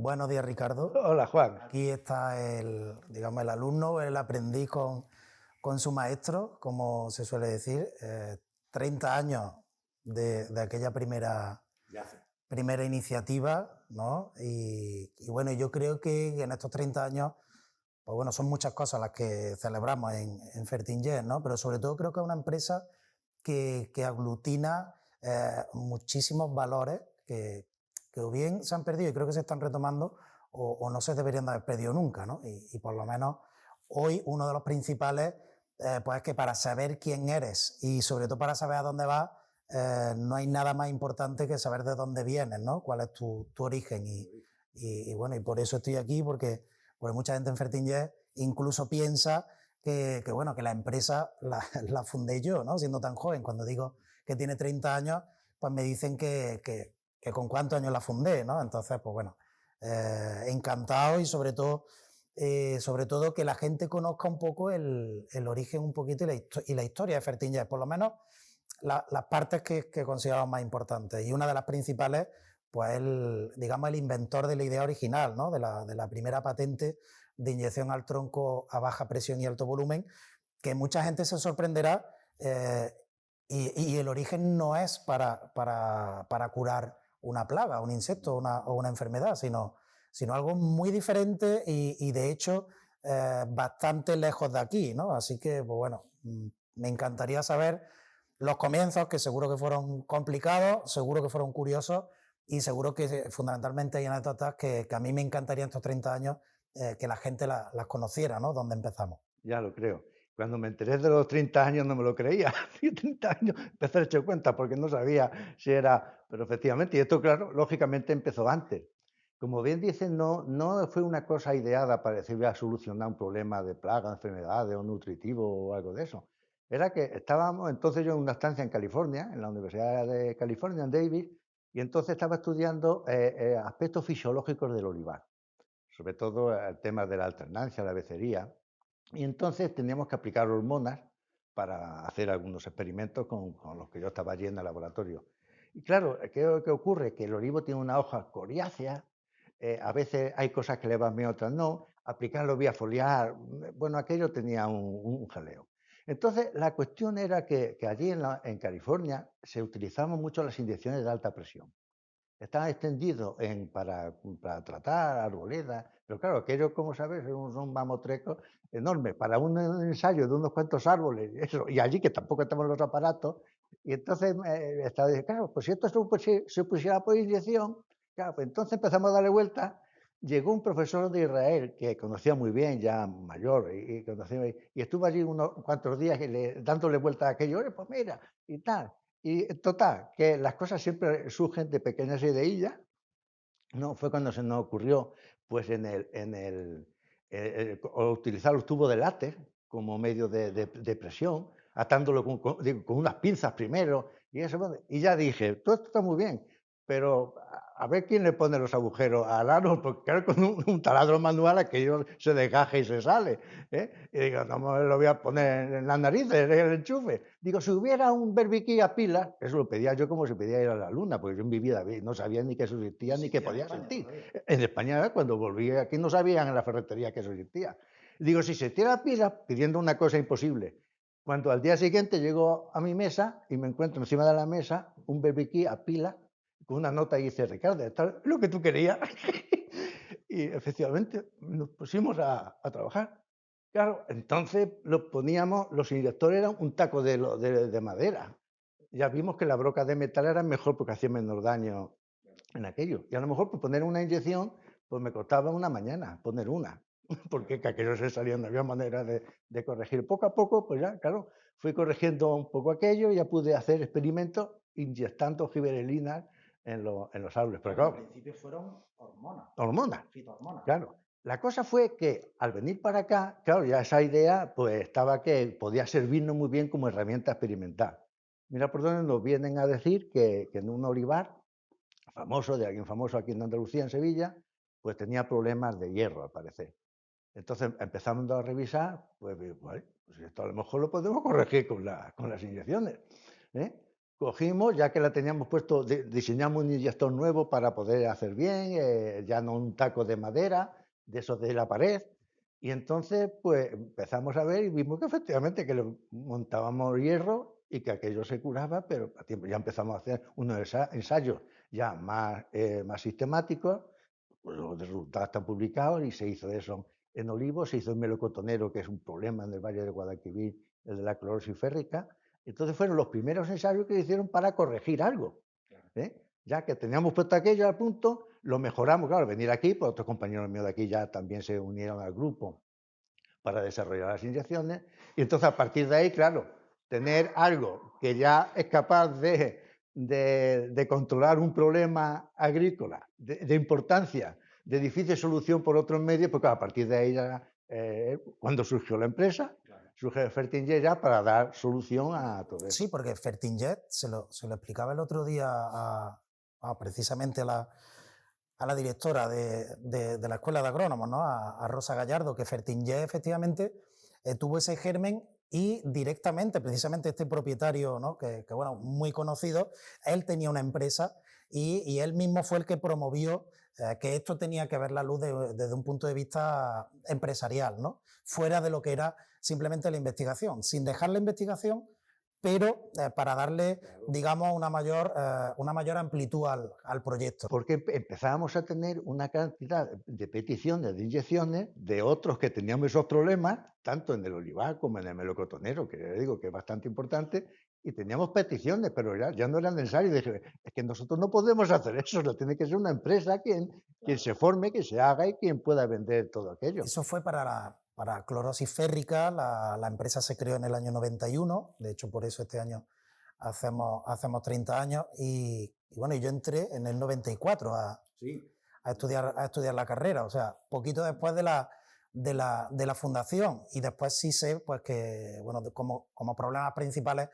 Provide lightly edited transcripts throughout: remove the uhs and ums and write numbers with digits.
Buenos días, Ricardo. Hola, Juan. Aquí está digamos, el alumno, el aprendiz con su maestro, como se suele decir. 30 años de aquella primera iniciativa, ¿no? Y bueno, yo creo que en estos 30 años, pues bueno, son muchas cosas las que celebramos en Fertingé, ¿no? Pero sobre todo creo que es una empresa que aglutina muchísimos valores que o bien se han perdido y creo que se están retomando o no se deberían de haber perdido nunca, ¿no? Y por lo menos hoy uno de los principales, pues es que para saber quién eres y sobre todo para saber a dónde vas, no hay nada más importante que saber de dónde vienes, ¿no? Cuál es tu origen. Y bueno, y por eso estoy aquí, porque mucha gente en Fertingé incluso piensa bueno, que la empresa la fundé yo, ¿no? Siendo tan joven. Cuando digo que tiene 30 años, pues me dicen que con cuántos años la fundé, ¿no? Entonces, pues bueno, encantado y sobre todo que la gente conozca un poco el origen un poquito y la historia de Fertingé, por lo menos las partes que consideramos más importantes. Y una de las principales, pues digamos, el inventor de la idea original, ¿no? De la primera patente de inyección al tronco a baja presión y alto volumen, que mucha gente se sorprenderá, y el origen no es para curar una plaga, un insecto o una enfermedad, sino algo muy diferente y de hecho bastante lejos de aquí, ¿no? Así que, pues bueno, me encantaría saber los comienzos, que seguro que fueron complicados, seguro que fueron curiosos y seguro que fundamentalmente hay anécdotas que a mí me encantaría en estos 30 años que la gente las conociera, ¿no? Donde empezamos. Ya lo creo. Cuando me enteré de los 30 años no me lo creía. Hace 30 años empecé a echar cuenta porque no sabía si era. Pero efectivamente, y esto, claro, lógicamente empezó antes. Como bien dicen, no fue una cosa ideada para decir voy a solucionar un problema de plaga, enfermedades o nutritivo o algo de eso. Era que estábamos entonces yo en una estancia en California, en la Universidad de California, en Davis, y entonces estaba estudiando aspectos fisiológicos del olivar, sobre todo el tema de la alternancia, la becería. Y entonces teníamos que aplicar hormonas para hacer algunos experimentos con los que yo estaba allí en el laboratorio. Y claro, ¿qué ocurre? Que el olivo tiene una hoja coriácea, a veces hay cosas que le van bien, otras no, aplicarlo vía foliar, bueno, aquello tenía un jaleo. Entonces, la cuestión era que allí en California se utilizaban mucho las inyecciones de alta presión. Está extendido para tratar arboledas, pero claro, aquello, como sabes, es un mamotreco enorme para un ensayo de unos cuantos árboles, eso, y allí que tampoco estaban los aparatos, y entonces estaba diciendo, claro, pues si esto se pusiera por inyección, claro, pues entonces empezamos a darle vuelta. Llegó un profesor de Israel que conocía muy bien, ya mayor, y estuvo allí unos cuantos días dándole vuelta a aquello, "Oye, pues mira, y tal. Y total, que las cosas siempre surgen de pequeñas ideillas, ¿no? Fue cuando se nos ocurrió, pues utilizar los tubos de látex como medio de presión, atándolo con unas pinzas primero, y eso, bueno, y ya dije, todo esto está muy bien, pero a ver quién le pone los agujeros al árbol, porque claro, con un taladro manual aquello se desgaja y se sale, ¿eh? Y digo, no me lo voy a poner en las narices, el enchufe. Digo, si hubiera un berbiquí a pilas, eso lo pedía yo como si pedía ir a la luna, porque yo en mi vida no sabía ni que eso No existía ni que existía en podía España existir. todavía. En España, cuando volví aquí, no sabían en la ferretería que eso existía. Digo, si se tira a pila, pidiendo una cosa imposible. Cuando al día siguiente llego a mi mesa y me encuentro encima de la mesa un berbiquí a pila con una nota y dice, Ricardo, esto es lo que tú querías. Y efectivamente nos pusimos a trabajar. Claro, entonces lo poníamos, los inyectores eran un taco de madera. Ya vimos que la broca de metal era mejor porque hacía menos daño en aquello. Y a lo mejor por poner una inyección, pues me costaba una mañana poner una, porque que aquello se salía, no había manera de corregir. Poco a poco, pues ya, claro, fui corrigiendo un poco aquello, ya pude hacer experimentos inyectando giberelinas en los árboles. Pero Claro, al claro, principio fueron hormonas, hormonas, fitohormonas. claro. La cosa fue que al venir para acá, claro, ya esa idea pues estaba que podía servirnos muy bien como herramienta experimental. Mira por dónde nos vienen a decir que en un olivar famoso, de alguien famoso aquí en Andalucía, en Sevilla, pues tenía problemas de hierro, al parecer. Entonces empezamos a revisar, pues, pues esto a lo mejor lo podemos corregir con las inyecciones, ¿eh? cogimos, ya que la teníamos puesto, diseñamos un inyector nuevo para poder hacer bien, ya no un taco de madera, de esos de la pared. Y entonces, pues empezamos a ver y vimos que efectivamente que le montábamos hierro y que aquello se curaba, pero a tiempo ya empezamos a hacer unos ensayos ya más sistemáticos, pues los resultados están publicados y se hizo eso en Olivos, se hizo en melocotonero, que es un problema en el Valle de Guadalquivir, el de la clorosis férrica. Entonces fueron los primeros ensayos que se hicieron para corregir algo. ¿Eh? Ya que teníamos puesto aquello al punto, lo mejoramos, claro, venir aquí, pues otros compañeros míos de aquí ya también se unieron al grupo para desarrollar las inyecciones, y entonces a partir de ahí, claro, tener algo que ya es capaz de controlar un problema agrícola de importancia, de difícil solución por otros medios, porque a partir de ahí ya, cuando surgió la empresa, surge Fertinge ya para dar solución a todo eso. Sí, porque Fertinjet, se lo explicaba el otro día precisamente a la directora de la Escuela de Agrónomos, ¿no? a Rosa Gallardo, que Fertinjet efectivamente tuvo ese germen y directamente, precisamente este propietario, ¿no? que bueno, muy conocido, él tenía una empresa y él mismo fue el que promovió que esto tenía que ver la luz desde un punto de vista empresarial, ¿no? Fuera de lo que era simplemente la investigación, sin dejar la investigación, pero para darle, digamos, una mayor amplitud al proyecto. Porque empezábamos a tener una cantidad de peticiones de inyecciones de otros que teníamos esos problemas, tanto en el olivar como en el melocotonero, que le digo que es bastante importante, y teníamos peticiones, pero ya no eran necesarias. Dije, es que nosotros no podemos hacer eso, lo tiene que ser una empresa quien se forme, que se haga y quien pueda vender todo aquello. Eso fue para clorosis férrica, la empresa se creó en el año 91, de hecho por eso este año hacemos 30 años, y bueno, yo entré en el 94 a estudiar la carrera, o sea, poquito después de la fundación, y después sí sé pues que, bueno, como problemas principales,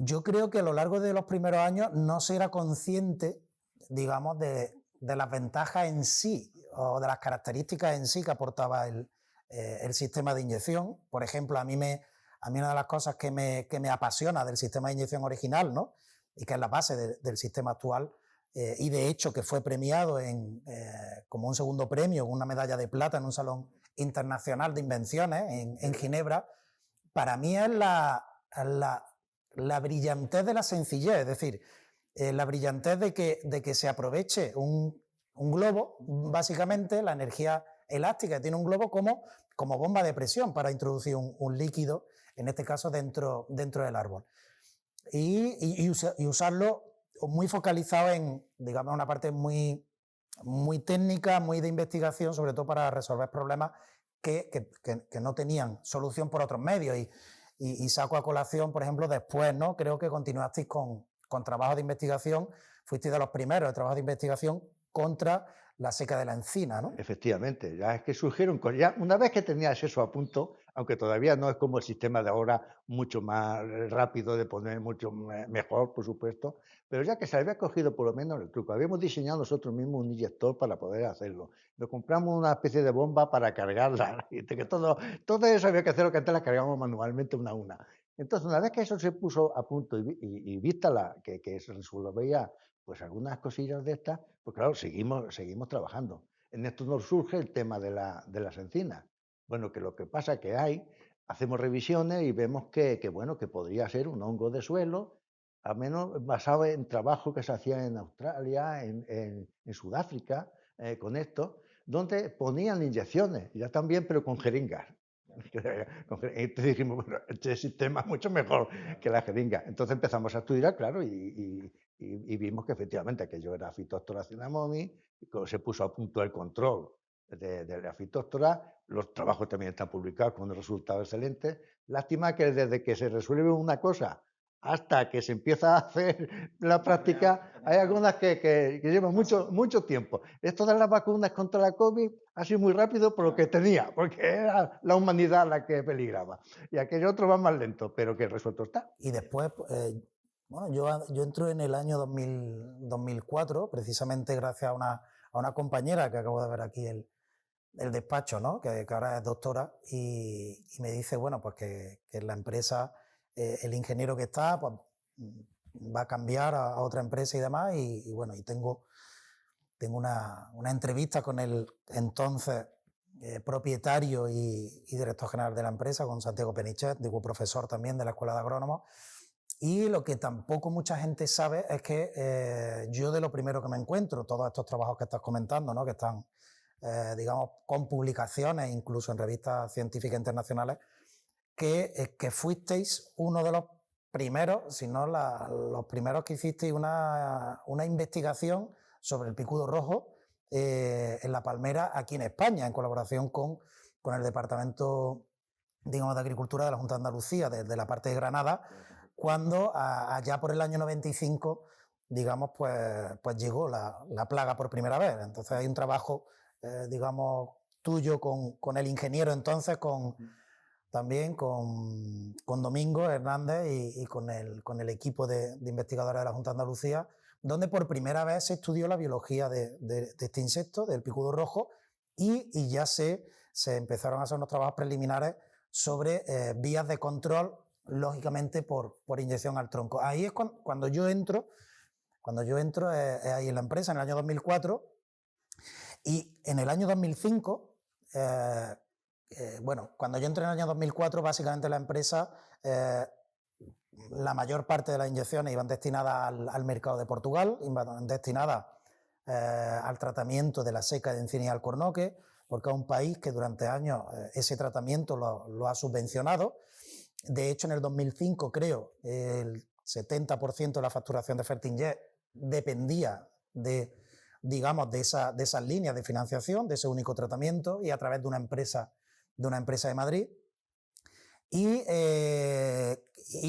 yo creo que a lo largo de los primeros años no se era consciente, digamos, de las ventajas en sí o de las características en sí que aportaba el sistema de inyección. Por ejemplo, a mí una de las cosas que me apasiona del sistema de inyección original, ¿no? Y que es la base del sistema actual, y de hecho que fue premiado como un segundo premio, una medalla de plata en un salón internacional de invenciones en Ginebra, para mí es la brillantez de la sencillez, es decir, la brillantez de que se aproveche un globo, básicamente la energía elástica que tiene un globo como bomba de presión para introducir un líquido, en este caso dentro del árbol. Y usarlo muy focalizado en, digamos, una parte muy técnica, muy de investigación, sobre todo para resolver problemas que no tenían solución por otros medios. Y saco a colación, por ejemplo, después, ¿no? Creo que continuasteis con trabajos de investigación, fuisteis de los primeros de trabajos de investigación contra la seca de la encina, ¿no? Efectivamente, ya es que surgieron ya una vez que tenías eso a punto, aunque todavía no es como el sistema de ahora, mucho más rápido de poner, mucho mejor, por supuesto, pero ya que se había cogido por lo menos el truco, habíamos diseñado nosotros mismos un inyector para poder hacerlo. Nos compramos una especie de bomba para cargarla, y que todo eso había que hacerlo, que antes la cargábamos manualmente una a una. Entonces, una vez que eso se puso a punto y vista que se resolvía pues algunas cosillas de estas, pues claro, seguimos trabajando. En esto nos surge el tema de las encinas. Bueno, que lo que pasa es que hacemos revisiones y vemos bueno, que podría ser un hongo de suelo, al menos basado en trabajo que se hacía en Australia, en Sudáfrica, con esto, donde ponían inyecciones, ya también, pero con jeringas. Entonces dijimos, bueno, este sistema es mucho mejor que la jeringa. Entonces empezamos a estudiar, claro, y vimos que efectivamente aquello era Phytophthora cinnamomi, se puso a punto el control de la Phytophthora, los trabajos también están publicados con resultados excelentes. Lástima que desde que se resuelve una cosa hasta que se empieza a hacer la práctica, hay algunas que llevan mucho tiempo. Esto de las vacunas contra la COVID ha sido muy rápido por lo que tenía, porque era la humanidad la que peligraba. Y aquello otro va más lento, pero que resuelto está. Y después, bueno, yo entro en el año 2004, precisamente gracias a una compañera que acabo de ver aquí el despacho, ¿no? Que ahora es doctora, y me dice, bueno, pues que en la empresa el ingeniero que está, pues va a cambiar a otra empresa y demás, y bueno, y tengo una entrevista con el entonces propietario y director general de la empresa, con Santiago Penichet, digo, profesor también de la Escuela de Agrónomos. Y lo que tampoco mucha gente sabe es que yo de lo primero que me encuentro, todos estos trabajos que estás comentando, ¿no? Que están, digamos, con publicaciones, incluso en revistas científicas internacionales, que fuisteis uno de los primeros, si no los primeros que hicisteis una investigación sobre el picudo rojo en La Palmera, aquí en España, en colaboración con el Departamento, digamos, de Agricultura de la Junta de Andalucía, de la parte de Granada, cuando allá por el año 95, digamos, pues llegó la plaga por primera vez. Entonces hay un trabajo, digamos, tuyo con el ingeniero entonces, también con Domingo Hernández y con el equipo de investigadores de la Junta de Andalucía, donde por primera vez se estudió la biología de este insecto, del picudo rojo, y ya se empezaron a hacer unos trabajos preliminares sobre vías de control, lógicamente por inyección al tronco. Ahí es cuando yo entro es ahí en la empresa, en el año 2004, y en el año 2005, bueno, cuando yo entré en el año 2004, básicamente la empresa, la mayor parte de las inyecciones iban destinadas al mercado de Portugal, iban destinadas al tratamiento de la seca de encina y alcornoque, porque es un país que durante años ese tratamiento lo ha subvencionado. De hecho, en el 2005, creo, el 70% de la facturación de Fertinjet dependía de, digamos, de esas líneas de financiación, de ese único tratamiento, y a través de una empresa de Madrid. Y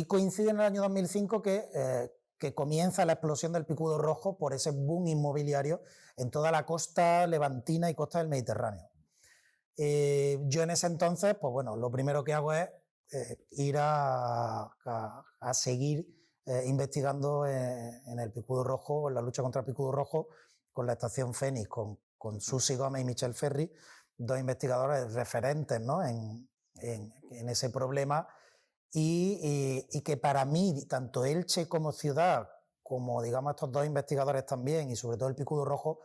coincide en el año 2005 que comienza la explosión del picudo rojo por ese boom inmobiliario en toda la costa levantina y costa del Mediterráneo. Yo en ese entonces, pues bueno, lo primero que hago es ir a seguir investigando en el picudo rojo, en la lucha contra el picudo rojo, con la estación Fénix, con Susi Gómez y Michel Ferri, dos investigadores referentes, ¿no? en ese problema, y que para mí, tanto Elche como ciudad, como digamos estos dos investigadores también, y sobre todo el picudo rojo,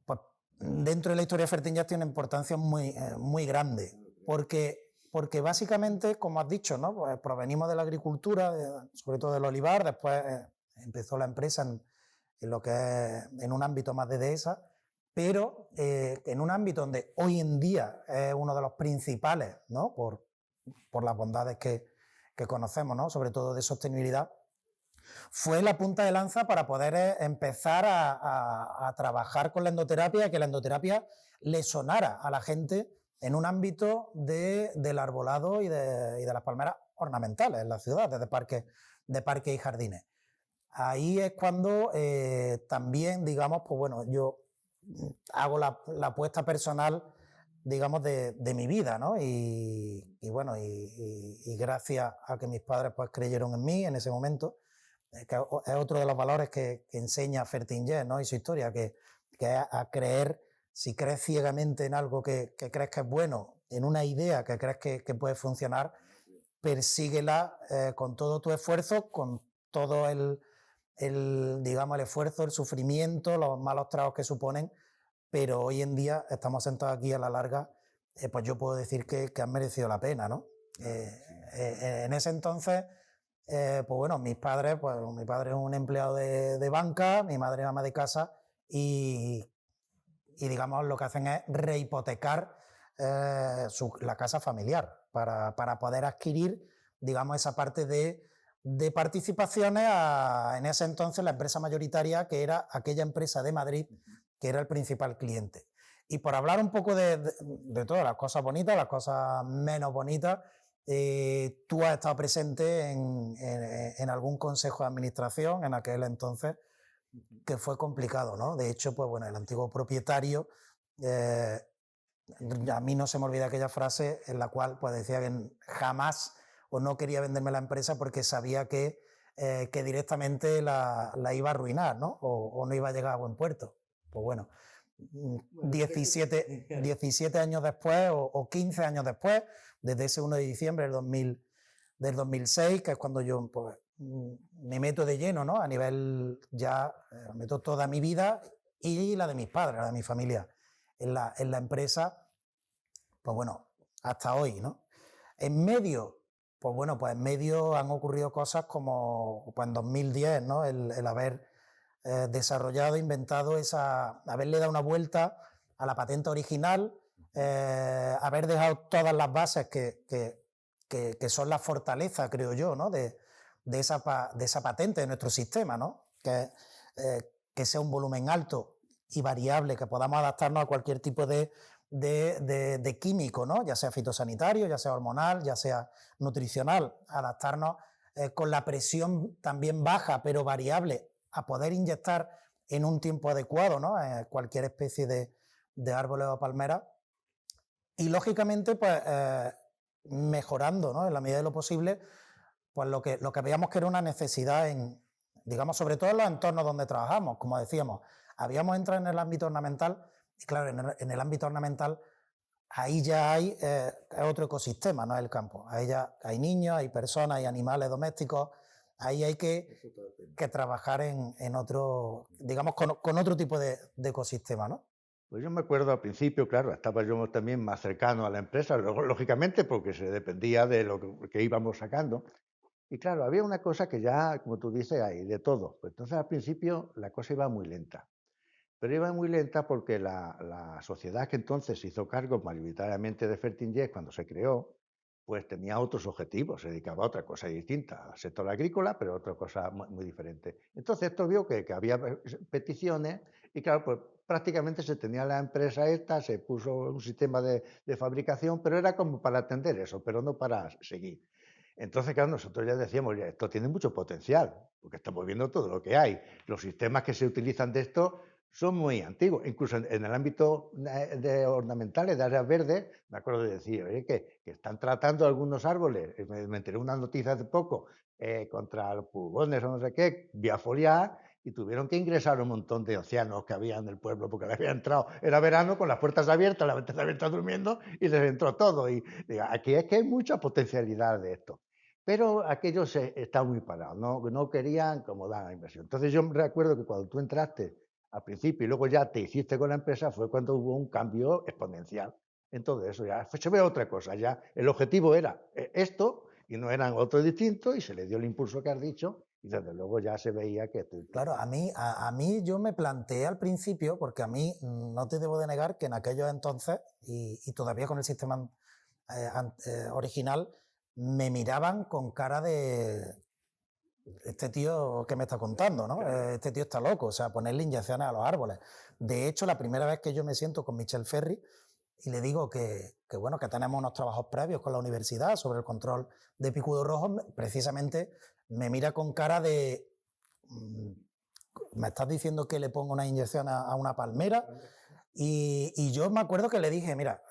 pues dentro de la historia de Fertinjet tiene una importancia muy grande, porque básicamente, como has dicho, ¿no? Pues provenimos de la agricultura, sobre todo del olivar, después empezó la empresa en lo que es en un ámbito más de dehesa, pero en un ámbito donde hoy en día es uno de los principales, ¿no? por las bondades que conocemos, ¿no? Sobre todo de sostenibilidad, fue la punta de lanza para poder empezar a trabajar con la endoterapia, y que la endoterapia le sonara a la gente en un ámbito del arbolado y de las palmeras ornamentales en la ciudad, de parques y jardines. Ahí es cuando también, digamos, pues bueno, yo hago la apuesta personal, digamos, de mi vida, ¿no? Y bueno, y gracias a que mis padres pues creyeron en mí en ese momento, que es otro de los valores que enseña Fertinjet, ¿no? Y su historia, que es a creer, si crees ciegamente en algo que crees que es bueno, en una idea que crees que puede funcionar, persíguela con todo tu esfuerzo, con todo digamos, el esfuerzo, el sufrimiento, los malos tragos que suponen, pero hoy en día estamos sentados aquí a la larga, pues yo puedo decir que han merecido la pena, ¿no? En ese entonces, pues bueno, mis padres, pues mi padre es un empleado de banca, mi madre es ama de casa, y digamos lo que hacen es rehipotecar la casa familiar para poder adquirir, digamos, esa parte de participaciones en ese entonces la empresa mayoritaria, que era aquella empresa de Madrid que era el principal cliente. Y por hablar un poco de todas las cosas bonitas, las cosas menos bonitas, tú has estado presente en algún consejo de administración en aquel entonces, que fue complicado, ¿no? De hecho, pues bueno, el antiguo propietario, a mí no se me olvida aquella frase en la cual pues decía que jamás o no quería venderme la empresa porque sabía que directamente la iba a arruinar, ¿no? O no iba a llegar a buen puerto. Pues bueno, 17 años después o 15 años después, desde ese 1 de diciembre del 2006, que es cuando yo pues, me meto de lleno, ¿no? A nivel ya, meto toda mi vida y la de mis padres, la de mi familia en la empresa, pues bueno, hasta hoy, ¿no? En medio, pues bueno, pues en medio han ocurrido cosas como pues en 2010, ¿no? El haber desarrollado, inventado haberle dado una vuelta a la patente original, haber dejado todas las bases que son la fortaleza, creo yo, ¿no? De esa patente de nuestro sistema, ¿no? Que sea un volumen alto y variable, que podamos adaptarnos a cualquier tipo de químico, ¿no? Ya sea fitosanitario, ya sea hormonal, ya sea nutricional, adaptarnos con la presión también baja, pero variable, a poder inyectar en un tiempo adecuado, ¿no? Cualquier especie de árboles o palmeras. Y lógicamente, pues mejorando, ¿no? En la medida de lo posible, pues lo que veíamos que era una necesidad digamos, sobre todo en los entornos donde trabajamos, como decíamos, habíamos entrado en el ámbito ornamental y claro, en el ámbito ornamental ahí ya hay otro ecosistema, no es el campo. Ahí ya hay niños, hay personas, hay animales domésticos, ahí hay que trabajar en otro, digamos, con otro tipo de ecosistema, ¿no? Pues yo me acuerdo al principio, claro, estaba yo también más cercano a la empresa, luego, lógicamente, porque se dependía de lo que íbamos sacando. Y claro, había una cosa que ya, como tú dices, hay de todo. Pues entonces al principio la cosa iba muy lenta. Pero iba muy lenta porque la sociedad que entonces se hizo cargo mayoritariamente de Fertinget cuando se creó, pues tenía otros objetivos, se dedicaba a otra cosa distinta, al sector agrícola, pero otra cosa muy diferente. Entonces esto vio que había peticiones y claro, pues prácticamente se tenía la empresa esta, se puso un sistema de fabricación, pero era como para atender eso, pero no para seguir. Entonces, claro, nosotros ya decíamos, ya, esto tiene mucho potencial, porque estamos viendo todo lo que hay. Los sistemas que se utilizan de esto son muy antiguos. Incluso en el ámbito de ornamentales, de áreas verdes, me acuerdo de decir, oye, que están tratando algunos árboles. Me enteré una noticia hace poco contra los pulgones o no sé qué, vía foliar, y tuvieron que ingresar un montón de ancianos que había en el pueblo, porque les había entrado, era verano, con las puertas abiertas, las ventanas abiertas durmiendo, y les entró todo. Y digo, aquí es que hay mucha potencialidad de esto. Pero aquellos estaban muy parados, no querían como dar la inversión. Entonces yo me recuerdo que cuando tú entraste al principio y luego ya te hiciste con la empresa fue cuando hubo un cambio exponencial en todo eso. Ya se ve otra cosa, ya el objetivo era esto y no eran otros distintos y se le dio el impulso que has dicho y desde luego ya se veía que... Claro, a mí yo me planteé al principio, porque a mí no te debo de negar que en aquellos entonces, y todavía con el sistema original, me miraban con cara de este tío que me está contando, ¿no? Claro. Este tío está loco, o sea, ponerle inyecciones a los árboles. De hecho, la primera vez que yo me siento con Michel Ferry y le digo bueno, que tenemos unos trabajos previos con la universidad sobre el control de picudo rojo, precisamente me mira con cara de ¿me estás diciendo que le pongo una inyección a una palmera? Y yo me acuerdo que le dije, mira,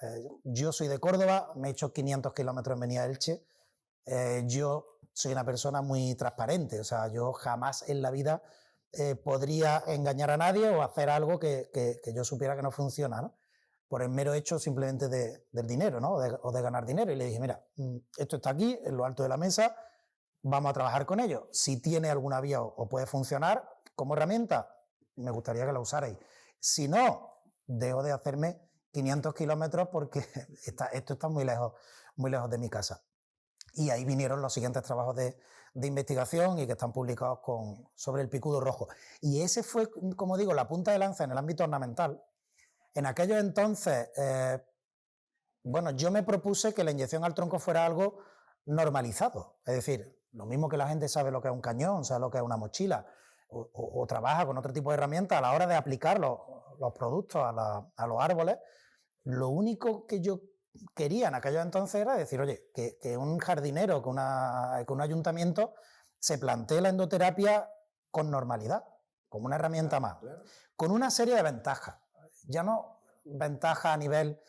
yo soy de Córdoba, me he hecho 500 kilómetros en venir a Elche, yo soy una persona muy transparente, o sea, yo jamás en la vida podría engañar a nadie o hacer algo que yo supiera que no funciona, ¿no? Por el mero hecho simplemente del dinero, ¿no? O de ganar dinero. Y le dije, mira, esto está aquí, en lo alto de la mesa, vamos a trabajar con ello. Si tiene alguna vía o puede funcionar como herramienta, me gustaría que la usarais. Si no, dejo de hacerme 500 kilómetros porque esto está muy lejos de mi casa. Y ahí vinieron los siguientes trabajos de investigación y que están publicados sobre el picudo rojo. Y ese fue, como digo, la punta de lanza en el ámbito ornamental. En aquellos entonces, bueno, yo me propuse que la inyección al tronco fuera algo normalizado. Es decir, lo mismo que la gente sabe lo que es un cañón, sabe lo que es una mochila, o trabaja con otro tipo de herramientas a la hora de aplicar los productos a los árboles. Lo único que yo quería en aquellos entonces era decir, oye, que un jardinero, que un ayuntamiento se plantee la endoterapia con normalidad, como una herramienta más, con una serie de ventajas. Ya no ventajas a nivel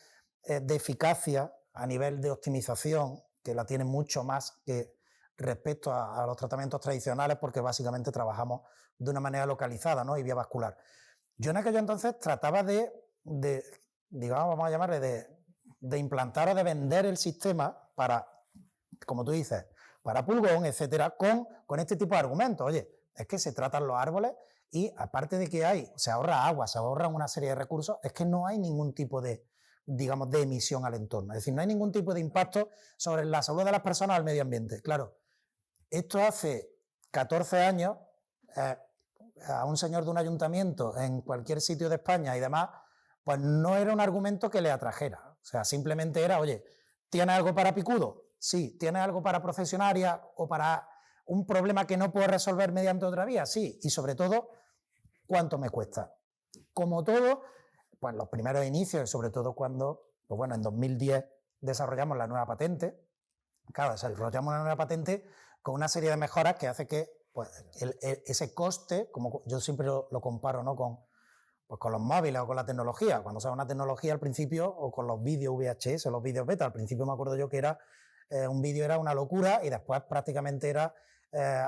de eficacia, a nivel de optimización, que la tiene mucho más que respecto a los tratamientos tradicionales, porque básicamente trabajamos de una manera localizada, ¿no? Y vía vascular. Yo en aquellos entonces trataba digamos, vamos a llamarle, de implantar o de vender el sistema para, como tú dices, para pulgón, etcétera, con este tipo de argumentos. Oye, es que se tratan los árboles y aparte de que se ahorra agua, se ahorran una serie de recursos, es que no hay ningún tipo de, digamos, de emisión al entorno. Es decir, no hay ningún tipo de impacto sobre la salud de las personas o el medio ambiente. Claro, esto hace 14 años, a un señor de un ayuntamiento en cualquier sitio de España y demás, pues no era un argumento que le atrajera. O sea, simplemente era, oye, ¿tienes algo para picudo? Sí. ¿Tienes algo para procesionaria o para un problema que no puedo resolver mediante otra vía? Sí. Y sobre todo, ¿cuánto me cuesta? Como todo, pues los primeros inicios, sobre todo cuando, pues bueno, en 2010 desarrollamos la nueva patente. Claro, desarrollamos una nueva patente con una serie de mejoras que hace que pues, ese coste, como yo siempre lo comparo, ¿no? con los móviles o con la tecnología. Cuando se una tecnología al principio, o con los vídeos VHS, los vídeos beta, al principio me acuerdo yo que un vídeo era una locura y después prácticamente era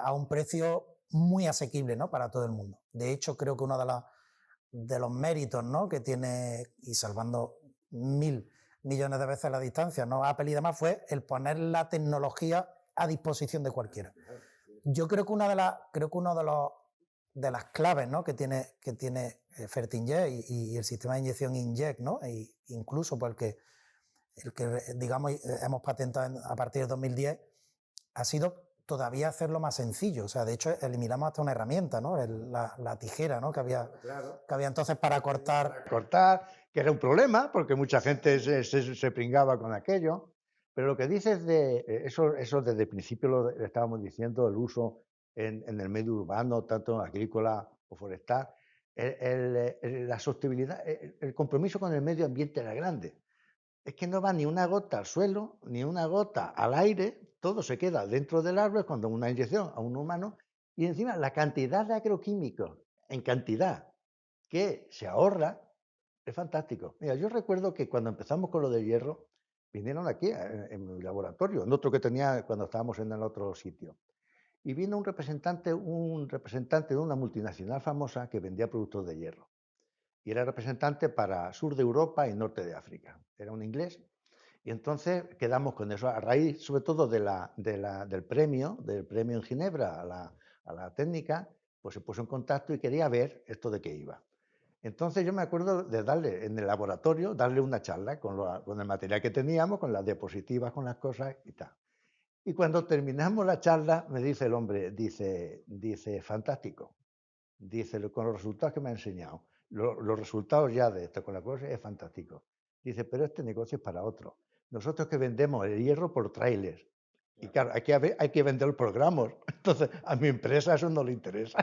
a un precio muy asequible, ¿no? Para todo el mundo. De hecho, creo que uno de los méritos, ¿no? que tiene, y salvando 1.000 millones de veces la distancia, ¿no? Apple y demás, fue el poner la tecnología a disposición de cualquiera. Yo creo que uno de las claves, ¿no? que tiene FertiInject y el sistema de inyección Inject, ¿no? E incluso porque el que digamos hemos patentado a partir de 2010 ha sido todavía hacerlo más sencillo. O sea, de hecho eliminamos hasta una herramienta, ¿no? La tijera, ¿no? que había entonces para cortar. Cortar, que era un problema porque mucha gente se pringaba con aquello. Pero lo que dices de eso desde el principio lo estábamos diciendo, el uso en el medio urbano, tanto agrícola o forestal, la sostenibilidad, el compromiso con el medio ambiente era grande. Es que no va ni una gota al suelo, ni una gota al aire, todo se queda dentro del árbol cuando una inyección a un humano, y encima la cantidad de agroquímicos en cantidad que se ahorra es fantástico. Mira, yo recuerdo que cuando empezamos con lo del hierro, vinieron aquí en mi laboratorio, en otro que tenía cuando estábamos en el otro sitio, y vino un representante de una multinacional famosa que vendía productos de hierro. Y era representante para sur de Europa y norte de África. Era un inglés. Y entonces quedamos con eso, a raíz sobre todo del premio en Ginebra a la técnica, pues se puso en contacto y quería ver esto de qué iba. Entonces yo me acuerdo de darle en el laboratorio, darle una charla con el material que teníamos, con las diapositivas, con las cosas y tal. Y cuando terminamos la charla, me dice el hombre, dice, fantástico. Dice, con los resultados que me ha enseñado, los resultados ya de esto con la cosa es fantástico. Dice, pero este negocio es para otro. Nosotros que vendemos el hierro por trailers. Y claro, hay que vender programas. Entonces, a mi empresa eso no le interesa.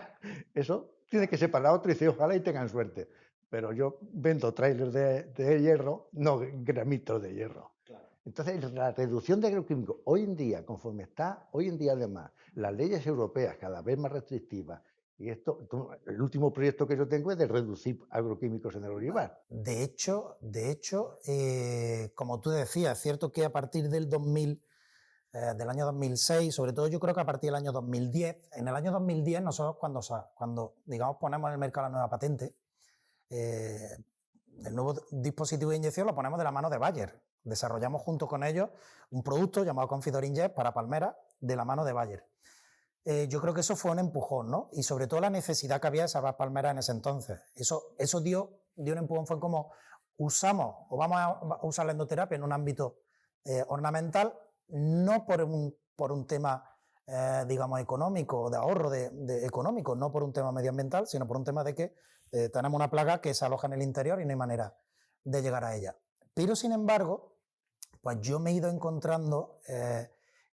Eso tiene que ser para otro y dice, ojalá y tengan suerte. Pero yo vendo trailers de hierro, no gramitos de hierro. Claro. Entonces, la reducción de agroquímicos, hoy en día, conforme está, hoy en día además, las leyes europeas cada vez más restrictivas, y el último proyecto que yo tengo es de reducir agroquímicos en el olivar. De hecho, como tú decías, es cierto que a partir del año 2006, sobre todo yo creo que a partir del año 2010, en el año 2010 nosotros cuando digamos ponemos en el mercado la nueva patente, el nuevo dispositivo de inyección lo ponemos de la mano de Bayer. Desarrollamos junto con ellos un producto llamado Confidor Inject para palmeras de la mano de Bayer. Yo creo que eso fue un empujón, ¿no? Y sobre todo la necesidad que había de salvar palmeras en ese entonces. Eso dio un empujón, fue como vamos a usar la endoterapia en un ámbito ornamental, no por un tema, digamos, económico, de ahorro económico, no por un tema medioambiental, sino por un tema de que tenemos una plaga que se aloja en el interior y no hay manera de llegar a ella. Pero, sin embargo, pues yo me he ido encontrando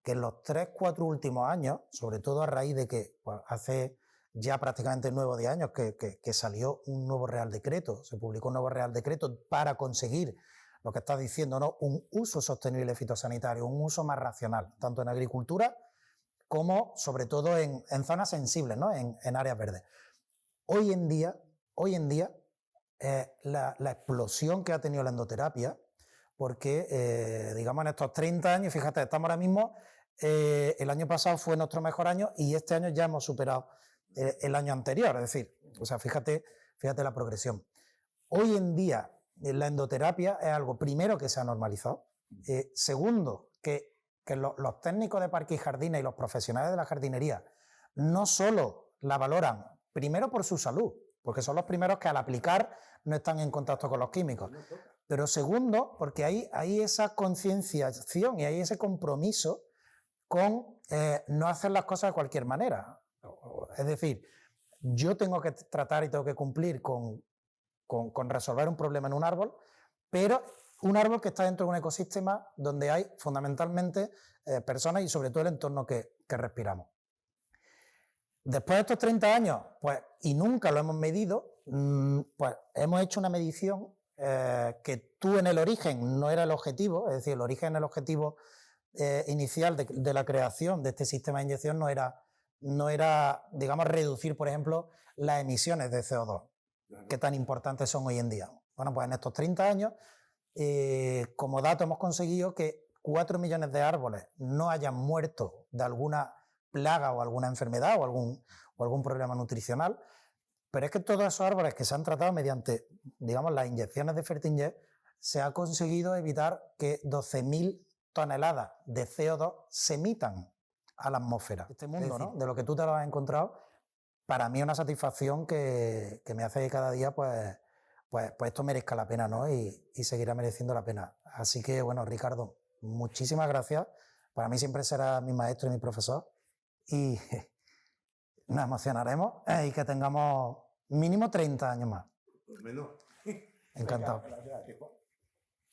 que en los 3-4 últimos años, sobre todo a raíz de que pues, hace ya prácticamente 9 o 10 años que salió un nuevo Real Decreto, se publicó un nuevo Real Decreto para conseguir lo que estás diciendo, ¿no? Un uso sostenible fitosanitario, un uso más racional, tanto en agricultura como sobre todo en zonas sensibles, ¿no? En áreas verdes. Hoy en día la explosión que ha tenido la endoterapia, porque digamos en estos 30 años, fíjate, estamos ahora mismo, el año pasado fue nuestro mejor año y este año ya hemos superado el año anterior, es decir, o sea, fíjate la progresión. Hoy en día la endoterapia es algo, primero, que se ha normalizado, segundo, que que los técnicos de parques y jardines y los profesionales de la jardinería no solo la valoran, primero por su salud, porque son los primeros que al aplicar no están en contacto con los químicos, pero segundo, porque hay esa concienciación y hay ese compromiso con no hacer las cosas de cualquier manera. Es decir, yo tengo que tratar y tengo que cumplir con resolver un problema en un árbol, pero un árbol que está dentro de un ecosistema donde hay fundamentalmente personas y sobre todo el entorno que respiramos. Después de estos 30 años, pues, y nunca lo hemos medido, pues hemos hecho una medición que tú en el origen no era el objetivo, es decir, el origen, el objetivo inicial de la creación de este sistema de inyección no era, digamos, reducir, por ejemplo, las emisiones de CO2, que tan importantes son hoy en día. Bueno, pues en estos 30 años, como dato hemos conseguido que 4 millones de árboles no hayan muerto de alguna plaga o alguna enfermedad o algún problema nutricional, pero es que todos esos árboles que se han tratado mediante, digamos, las inyecciones de Fertinjet, se ha conseguido evitar que 12.000 toneladas de CO2 se emitan a la atmósfera. Este mundo, ¿no?, de lo que tú te lo has encontrado, para mí es una satisfacción que me hace que cada día pues esto merezca la pena, ¿no? Y seguirá mereciendo la pena. Así que, bueno, Ricardo, muchísimas gracias. Para mí siempre será mi maestro y mi profesor. Y nos emocionaremos y que tengamos mínimo 30 años más. Por menos. Encantado. Venga, gracias.